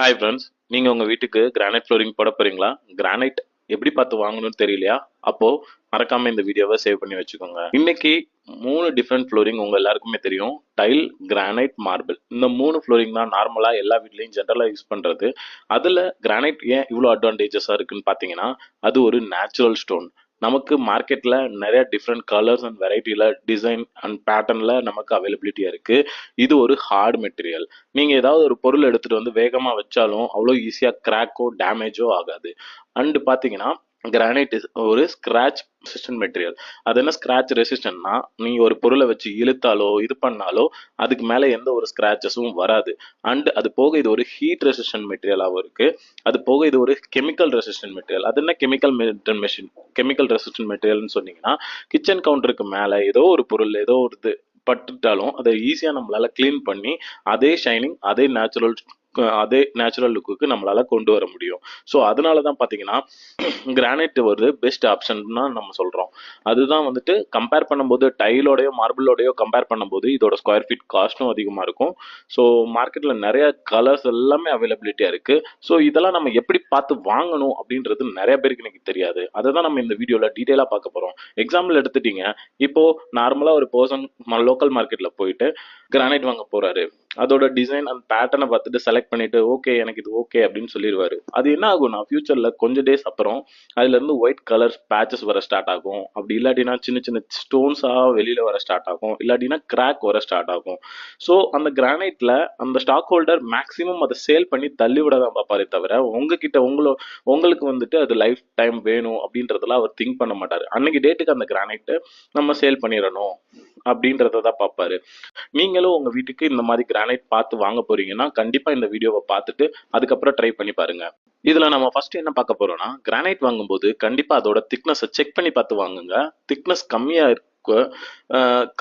Hi friends, நீங்கள் உங்கள் வீட்டுக்கு கிரானைட் ஃப்ளோரிங் போட போகிறீங்களா? கிரானைட் எப்படி பார்த்து வாங்கணும்னு தெரியலையா? அப்போது மறக்காமல் இந்த வீடியோவை சேவ் பண்ணி வச்சுக்கோங்க. இன்னைக்கு 3 டிஃப்ரெண்ட் ஃப்ளோரிங் உங்கள் எல்லாருக்குமே தெரியும். Tile, granite, marble. இந்த 3 ஃப்ளோரிங் தான் நார்மலாக எல்லா வீட்லேயும் ஜென்ரலாக யூஸ் பண்ணுறது. அதில் கிரானைட் ஏன் இவ்வளோ அட்வான்டேஜஸாக இருக்குன்னு பார்த்தீங்கன்னா, அது ஒரு நேச்சுரல் ஸ்டோன். நமக்கு மார்க்கெட்டில் நிறைய டிஃப்ரெண்ட் கலர்ஸ் அண்ட் வெரைட்டியில் டிசைன் அண்ட் பேட்டர்னில் நமக்கு அவைலபிலிட்டியாக இருக்குது. இது ஒரு ஹார்ட் மெட்டீரியல். நீங்கள் ஏதாவது ஒரு பொருள் எடுத்துகிட்டு வந்து வேகமாக வச்சாலும் அவ்வளோ ஈஸியாக கிராக்கோ டேமேஜோ ஆகாது. அண்டு பார்த்தீங்கன்னா கிரானைட் ஒரு ஸ்கிராச் ரெசிஸ்டன்ட் மெட்டீரியல். அது என்ன ஸ்கிராச் ரெசிஸ்டன்ட்னா, நீங்கள் ஒரு பொருளை வச்சு இழுத்தாலோ இது பண்ணாலோ அதுக்கு மேலே எந்த ஒரு ஸ்கிராச்சஸும் வராது. அண்ட் அது போக இது ஒரு ஹீட் ரெசிஸ்டன்ட் மெட்டீரியலாகவும் இருக்குது. அது போக இது ஒரு கெமிக்கல் ரெசிஸ்டன்ட் மெட்டீரியல். அது என்ன கெமிக்கல் ரெசிஸ்டன்ட் மெட்டீரியல்னு சொன்னீங்கன்னா, கிச்சன் கவுண்டருக்கு மேலே ஏதோ ஒரு பொருள் ஏதோ ஒரு இது பட்டுட்டாலும் அதை ஈஸியாக நம்மளால கிளீன் பண்ணி அதே ஷைனிங் அதே நேச்சுரல் லுக்குக்கு நம்மளால கொண்டு வர முடியும். ஸோ அதனால தான் பார்த்தீங்கன்னா கிரானைட் ஒரு பெஸ்ட் ஆப்ஷன் தான் நம்ம சொல்கிறோம். அதுதான் வந்துட்டு கம்பேர் பண்ணும்போது டைலோடையோ மார்பிளோடையோ கம்பேர் பண்ணும்போது இதோட ஸ்கொயர் ஃபீட் காஸ்ட்டும் அதிகமாக இருக்கும். ஸோ மார்க்கெட்டில் நிறைய கலர்ஸ் எல்லாமே அவைலபிலிட்டியாக இருக்குது. ஸோ இதெல்லாம் நம்ம எப்படி பார்த்து வாங்கணும் அப்படின்றது நிறைய பேருக்கு எனக்கு தெரியாது. அதை தான் நம்ம இந்த வீடியோவில் டீட்டெயிலாக பார்க்க போகிறோம். எக்ஸாம்பிள் எடுத்துட்டீங்க, இப்போ நார்மலாக ஒரு பர்சன் லோக்கல் மார்க்கெட்டில் போயிட்டு கிரானைட் வாங்க போறாரு. அதோட டிசைன் அண்ட் பேட்டர்னை பார்த்துட்டு செலக்ட் பண்ணிட்டு ஓகே எனக்கு இது ஓகே அப்படின்னு சொல்லிடுவாரு. அது என்ன ஆகும்னா ஃபியூச்சர்ல கொஞ்சம் டேஸ் அப்புறம் அதுல இருந்து ஒயிட் கலர் பேச்சஸ் வர ஸ்டார்ட் ஆகும். அப்படி இல்லாட்டினா சின்ன சின்ன ஸ்டோன்ஸா வெளியில வர ஸ்டார்ட் ஆகும். இல்லாட்டினா கிராக் வர ஸ்டார்ட் ஆகும். ஸோ அந்த கிரானைட்ல அந்த ஸ்டாக் ஹோல்டர் மேக்ஸிமம் அதை சேல் பண்ணி தள்ளி விட தான் பார்ப்பாரே தவிர உங்ககிட்ட உங்களுக்கு வந்துட்டு அது லைஃப் டைம் வேணும் அப்படின்றதெல்லாம் அவர் திங்க் பண்ண மாட்டாரு. அன்னைக்கு டேட்டுக்கு அந்த கிரானைட் நம்ம சேல் பண்ணிடணும் அப்படின்றத தான் பார்ப்பாரு. நீங்களும் உங்க வீட்டுக்கு இந்த மாதிரி கிரானைட் பார்த்து வாங்க போறீங்கன்னா கண்டிப்பா இந்த வீடியோவை பார்த்துட்டு அதுக்கப்புறம் ட்ரை பண்ணி பாருங்க. இதுல நம்ம ஃபர்ஸ்ட் என்ன பார்க்க போறோம்னா, கிரானைட் வாங்கும்போது கண்டிப்பா அதோட திக்னஸை செக் பண்ணி பார்த்து வாங்குங்க. திக்னஸ்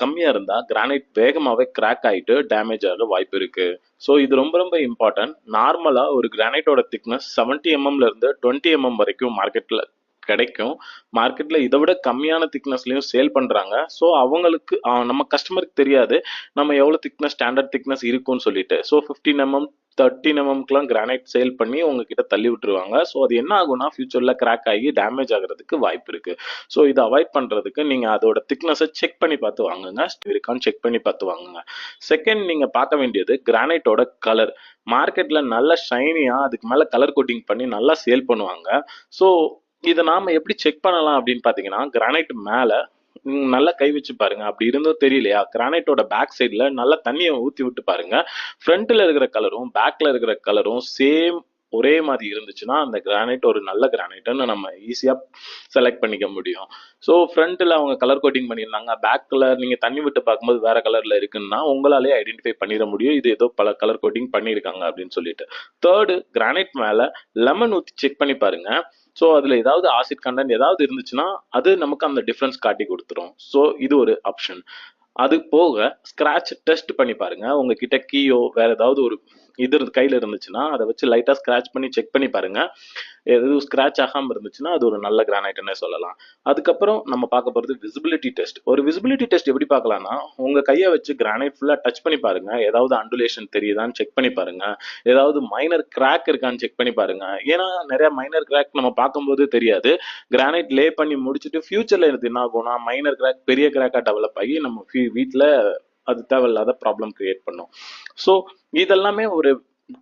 கம்மியா இருந்தா கிரானைட் வேகமாவே கிராக் ஆயிட்டு டேமேஜ் ஆக வாய்ப்பு இருக்கு. ஸோ இது ரொம்ப ரொம்ப இம்பார்ட்டன்ட். நார்மலா ஒரு கிரானைட்டோட திக்னஸ் 70 mm இருந்து 20 mm வரைக்கும் மார்க்கெட்ல கிடைக்கும். மார்க்கெட்ல இதை விட கம்மியான திக்னஸ்லயும் சேல் பண்றாங்க. ஸோ அவங்களுக்கு நம்ம கஸ்டமருக்கு தெரியாது நம்ம எவ்வளவு திக்னஸ் ஸ்டாண்டர்ட் திக்னஸ் இருக்கும்னு சொல்லிட்டு. ஸோ 15 mm 13 mmக்குலாம் கிரானைட் சேல் பண்ணி உங்ககிட்ட தள்ளி விட்டுருவாங்க. ஸோ அது என்ன ஆகும்னா ஃபியூச்சர்ல கிராக் ஆகி டேமேஜ் ஆகிறதுக்கு வாய்ப்பு இருக்கு. ஸோ இதை அவாய்ட் பண்றதுக்கு நீங்க அதோட திக்னஸை செக் பண்ணி பார்த்து வாங்குங்க. இருக்கான்னு செக் பண்ணி பார்த்து வாங்குங்க. செகண்ட், நீங்க பார்க்க வேண்டியது கிரானைட்டோட கலர். மார்க்கெட்ல நல்ல ஷைனியா அதுக்கு மேல கலர் கோட்டிங் பண்ணி நல்லா சேல் பண்ணுவாங்க. ஸோ இதை நாம எப்படி செக் பண்ணலாம் அப்படின்னு பாத்தீங்கன்னா, கிரானைட் மேல நல்லா கை வச்சு பாருங்க. அப்படி இருந்தும் தெரியலையா, கிரானைட்டோட பேக் சைட்ல நல்லா தண்ணியை ஊத்தி விட்டு பாருங்க. ஃப்ரண்ட்ல இருக்கிற கலரும் பேக்ல இருக்கிற கலரும் சேம் ஒரே மாதிரி இருந்துச்சுன்னா அந்த கிரானைட் ஒரு நல்ல கிரானைட்னு நம்ம ஈஸியா செலக்ட் பண்ணிக்க முடியும். ஸோ ஃப்ரண்ட்ல அவங்க கலர் கோட்டிங் பண்ணியிருந்தாங்க, பேக்ல நீங்க தண்ணி விட்டு பார்க்கும்போது வேற கலர்ல இருக்குன்னா உங்களாலே ஐடென்டிஃபை பண்ணிட முடியும் இது ஏதோ பல கலர் கோட்டிங் பண்ணியிருக்காங்க அப்படின்னு சொல்லிட்டு. தேர்டு, கிரானைட் மேல லெமன் ஊத்தி செக் பண்ணி பாருங்க. ஸோ அதில் ஏதாவது ஆசிட் கண்டென்ட் ஏதாவது இருந்துச்சுன்னா அது நமக்கு அந்த டிஃப்ரென்ஸ் காட்டி கொடுத்துரும். ஸோ இது ஒரு ஆப்ஷன். அது போக ஸ்கிராட்ச் டெஸ்ட் பண்ணி பாருங்க. உங்ககிட்ட கீயோ வேற ஏதாவது ஒரு இது கையில இருந்துச்சுன்னா அதை வச்சு லைட்டா ஸ்கிராச் பண்ணி செக் பண்ணி பாருங்க. எதுவும் ஸ்கிராச் ஆகாம இருந்துச்சுன்னா அது ஒரு நல்ல கிரானைட்னே சொல்லலாம். அதுக்கப்புறம் நம்ம பார்க்க போறது விசிபிலிட்டி டெஸ்ட். ஒரு விசிபிலிட்டி டெஸ்ட் எப்படி பார்க்கலாம்னா, உங்க கையை வச்சு கிரானைட் ஃபுல்லா டச் பண்ணி பாருங்க. ஏதாவது அண்டுலேஷன் தெரியுதான்னு செக் பண்ணி பாருங்க. ஏதாவது மைனர் கிராக் இருக்கான்னு செக் பண்ணி பாருங்க. ஏன்னா நிறைய மைனர் கிராக் நம்ம பார்க்கும்போது தெரியாது. கிரானைட் லே பண்ணி முடிச்சுட்டு ஃபியூச்சர்ல எனக்கு என்ன ஆகும்னா மைனர் கிராக் பெரிய கிராக்கா டெவலப் ஆகி நம்ம வீட்டில் அது தேவையில்லாத ப்ராப்ளம் கிரியேட் பண்ணும். ஸோ இதெல்லாமே ஒரு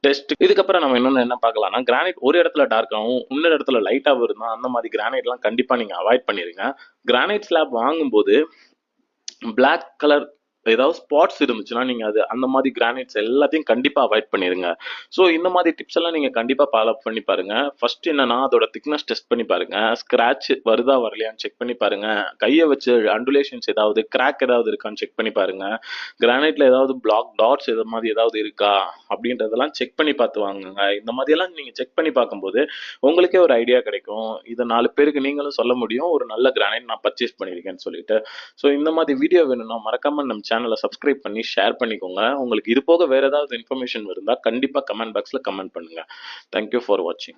டெஸ்ட். இதுக்கப்புறம் நம்ம இன்னொன்று என்ன பார்க்கலாம்னா, கிரானைட் ஒரு இடத்துல டார்க்காகவும் இன்னொரு இடத்துல லைட்டாகவும் இருந்தால் அந்த மாதிரி கிரானைட்லாம் கண்டிப்பாக நீங்கள் அவாய்ட் பண்ணிடுங்க. கிரானைட் ஸ்லாப் வாங்கும்போது பிளாக் கலர் ஏதாவது ஸ்பாட்ஸ் இருந்துச்சுன்னா நீங்க அது அந்த மாதிரி கிரானைட்ஸ் எல்லாத்தையும் கண்டிப்பா அவாய்ட் பண்ணிருங்க. ஸோ இந்த மாதிரி டிப்ஸ் எல்லாம் நீங்க கண்டிப்பா ஃபாலோ பண்ணி பாருங்க. ஃபர்ஸ்ட் என்னன்னா, அதோட திக்னஸ் டெஸ்ட் பண்ணி பாருங்க. ஸ்கிராச் வருதா வரலையான்னு செக் பண்ணி பாருங்க. கையை வச்சு அண்டுலேஷன்ஸ் ஏதாவது கிராக் ஏதாவது இருக்கான்னு செக் பண்ணி பாருங்க. கிரானைட்ல ஏதாவது பிளாக் டாட்ஸ் இது மாதிரி ஏதாவது இருக்கா அப்படின்றதெல்லாம் செக் பண்ணி பார்த்து வாங்குங்க. இந்த மாதிரி எல்லாம் நீங்க செக் பண்ணி பார்க்கும்போது உங்களுக்கே ஒரு ஐடியா கிடைக்கும். இதை 4 பேருக்கு நீங்களும் சொல்ல முடியும், ஒரு நல்ல கிரானைட் நான் பர்ச்சேஸ் பண்ணியிருக்கேன்னு சொல்லிட்டு. ஸோ இந்த மாதிரி வீடியோ வேணும்னா மறக்காம நம்ம சேனலை சப்ஸ்கிரைப் பண்ணி ஷேர் பண்ணிக்கோங்க. உங்களுக்கு இது போக வேற ஏதாவது இன்ஃபர்மேஷன் இருந்தால் கண்டிப்பாக கமெண்ட் பாக்ஸில் கமெண்ட் பண்ணுங்க. தேங்க்யூ ஃபார் வாட்சிங்.